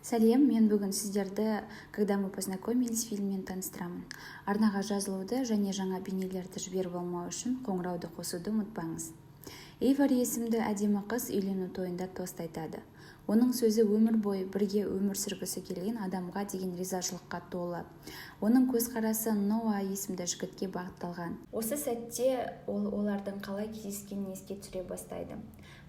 Сәлем, мен бүгін сіздерді «Когда мы познакомились» фильммен таныстырамын. Арнаға жазылуды және жаңа бейнелерді жіберіп алмау үшін қоңырауды қосуды ұмытпаңыз. Эйвори есімді әдемі қыз үйлену тойында тост айтады. Оның сөзі өмір бойы бірге өмір сүргісі келген адамға деген ризашылыққа толы. Оның көзқарасы Ноа есімді жігітке бағытталған. Осы сәтте олардың қалай кездескенін еске түсіре бастайды.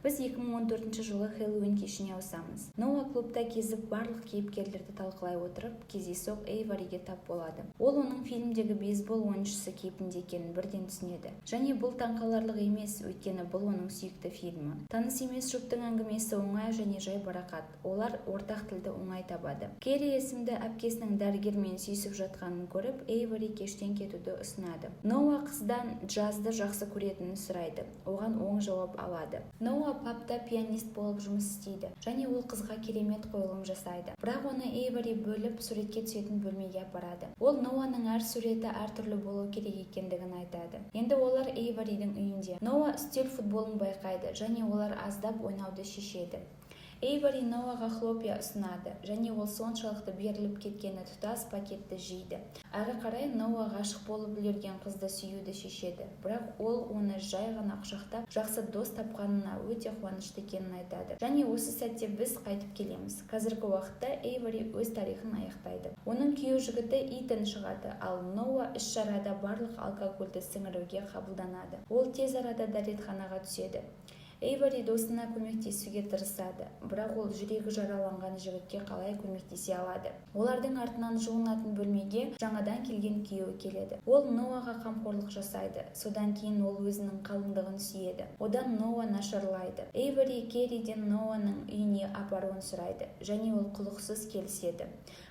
Біз 2014 жылы Хэллоуин кешіне ауысамыз. Ноа клубта кезіп барлық кейіпкерлерді талқылай отырып, кездейсоқ Эйвориге тап болады. Ол оның фильмдегі бейсбол ойыншысы кейпінде екенін бірден түсінеді. Және бұл таңқаларлық емес, өйткені бұл оның сүйікті фильмі. Таныс емес жұптың әңгімесі оңай және жай барақат. Олар ортақ тілді оңай табады. Керри есімді әпкесінің дәрігермен сүйісіп жатқанын көріп, Эйвори кештен кетуді ұсынады. Ноа қыздан джазды жақсы көретінін сұрайды. Оған оң жауап алады. Ноа папта пианист болып жұмыс істейді, және ол қызға керемет қойылым жасайды. Бірақ оны Эйвори бөліп суретке түсетін бөлмеге апарады. Ол Ноаның әр суреті әртүрлі болу керек екендігін айтады. Енді олар Эйворидің үйінде. Ноа үстел футболын байқайды, және олар аздап ойнауды шешеді. Эйвори Ноаға хлопья ұсынады, және ол соншалықты беріліп кеткені тұтас пакетті жейді. Әрі қарай Ноа ғашық болып үлгерген қызды сүюді шешеді, бірақ ол оны жай ғана құшақтап, жақсы дос тапқанына өте қуанышты екенін айтады. Және осы сәтте біз қайтып келеміз. Қазіргі уақытта Эйвори өз тарихын аяқтайды. Оның күйеу жігіті Итан шығады, ал Ноа іс-шарада барлық алкогольді сіңіруге қабылданады. Ол тез арада дәретханаға түседі. Эйвори досына көмектесуге тырысады, бірақ ол жүрегі жараланған жігітке қалай көмектесе алады. Олардың артынан жуынатын бөлмеге жаңадан келген күйеуі келеді. Ол Ноаға қамқорлық жасайды, содан кейін ол өзінің қалыңдығын сүйеді. Одан Ноа нашарлайды. Эйвори Керриден Ноаның үйіне апаруын сұрайды, және ол құлықсыз келіседі.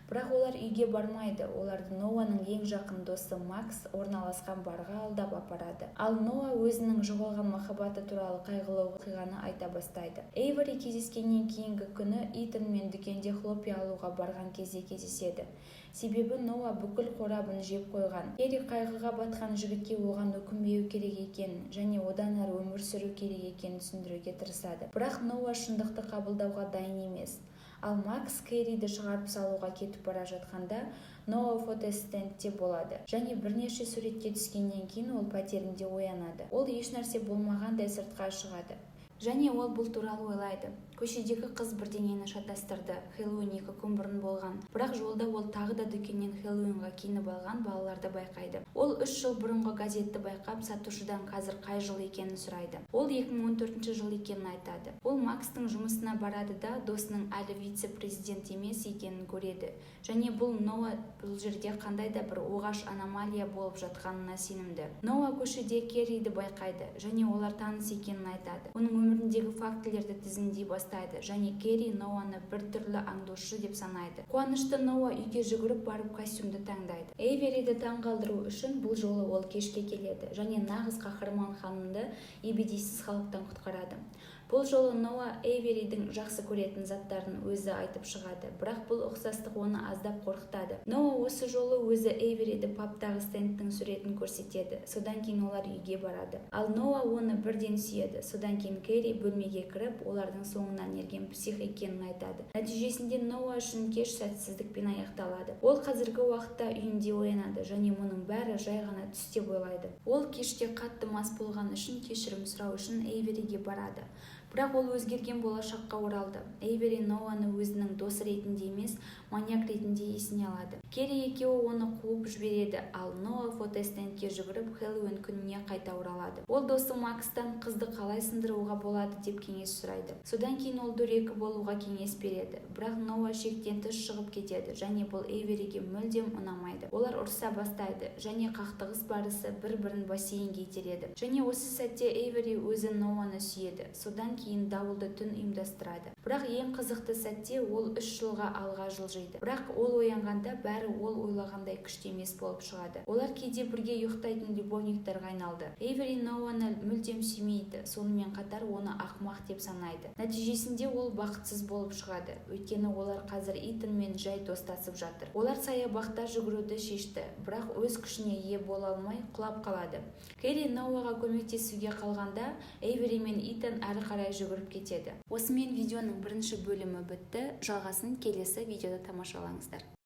Бірақ олар үйге бармайды, оларды Ноаның ең жақын досы Макс орналасқан барға алдап апарады. Ал Ноа өзінің жоғалған махаббаты туралы қайғылы оқиғаны айта бастайды. Эйвори кездескеннен кейінгі күні Итанмен дүкенде хлопья алуға барған кезде кездеседі. Себебі Ноа бүкіл қорабын жеп қойған. Керри қайғыға батқан жігітке оған өкінбеу керек екенін және одан әрі өмір сүру керек екенін түсіндіруге тырысады. Бірақ Ноа шындықты қабылдауға дайын емес. Ал Макс Керриді шығарып салуға кетіп бара жатқанда Ноа фотостендте болады, және бірнеше суретке түскеннен кейін ол пәтерінде оянады. Ол ешнәрсе болмағандай сыртқа шығады. Және ол бұл туралы ойлайды. Көшедегі қыз бірдеңені шатастырды. Хэллоуин 2 күн бұрын болған. Бірақ жолда ол тағы да дүкеннен Хэллоуинға киініп алған балаларды байқайды. Ол 3 жыл бұрынғы газетті байқап, сатушыдан қазір қай жыл екенін сұрайды. Ол 2014 жыл екенін айтады. Ол Макстың жұмысына барады да досының әлі вице-президент емес екенін көреді. Және бұл Ноа бұл жерде қандай да бір оғаш аномалия болып жатқанына сенімді. Ноа көшеде Керриді байқайды, және олар таныс екенін айтады. Оның өміріндегі фактілерді тізімдей бастайды, және Керри Ноаны бір түрлі аңдушы деп санайды. Қуанышты Ноа үйге жүгіріп барып костюмді таңдайды. Эйвориді таңғалдыру үшін бұл жолы ол кешке келеді, және нағыз қаһарман ханымды ебедейсіз халықтан құтқарады. Бұл жолы Ноа Эйворидің жақсы көретін заттарын өзі айтып шығады, бірақ бұл ұқсастық оны аздап қорқытады. Ноа осы жолы өзі Эйвориді паптағы стендтің суретін көрсетеді, содан кейін олар үйге барады. Ал Ноа оны бірден сүйеді, содан кейін Керри бөлмеге кіріп, олардың соңынан ерген псих екенін айтады. Нәтижесінде Ноа үшін кеш сәтсіздікпен аяқталады. Ол қазіргі уақытта үйінде оянады, және мұның бәрі жай ғана түс деп ойлайды. Ол кеште қатты мас болған үшін кешірім сұрау үшін Эйвориге барады. Бірақ ол өзгерген болашаққа оралды. Эйвори Ноаны өзінің досы ретінде емес, маньяк ретінде есіне алады. Керри екеуі оны қуып жібереді, ал Ноа фотостендке жүгіріп Хэллоуин күніне қайта оралады. Ол досы Макстан қызды қалай сындыруға болады деп кеңес сұрайды. Содан кейін ол дөрекі болуға кеңес береді. Бірақ Ноа шектен тыс шығып кетеді, және бұл Эйвориге мүлдем ұнамайды. Олар ұрыса бастайды, және қақтығыс барысы бір-бірін бассейнге итереді. Және осы сәтте Эйвори өзі Ноаны сүйеді. Содан кейін дауылды түн ұйымдастырады. Бірақ ең қызықты сәтте ол 3 жылға алға жылжиды. Бірақ ол оянғанда бәрі ол ойлағандай күшті емес болып шығады. Олар кейде бірге ұйықтайтын любовниктарға айналды. Эйвори Ноаны мүлдем сүймейді, сонымен қатар оны ақымақ деп санайды. Нәтижесінде ол бақытсыз болып шығады, өйткені олар қазір Итанмен жай достасып жатыр. Олар саябақта жүгіруді шешті, бірақ өз күшіне ие бола алмай құлап қалады. Керри Ноаға көмектесуге қалғанда, Эйвори мен Итан әрі қарай жүгіріп кетеді. Осымен видеоның серияның бірінші бөлімі бітті, жалғасын келесі видеода тамашалаңыздар.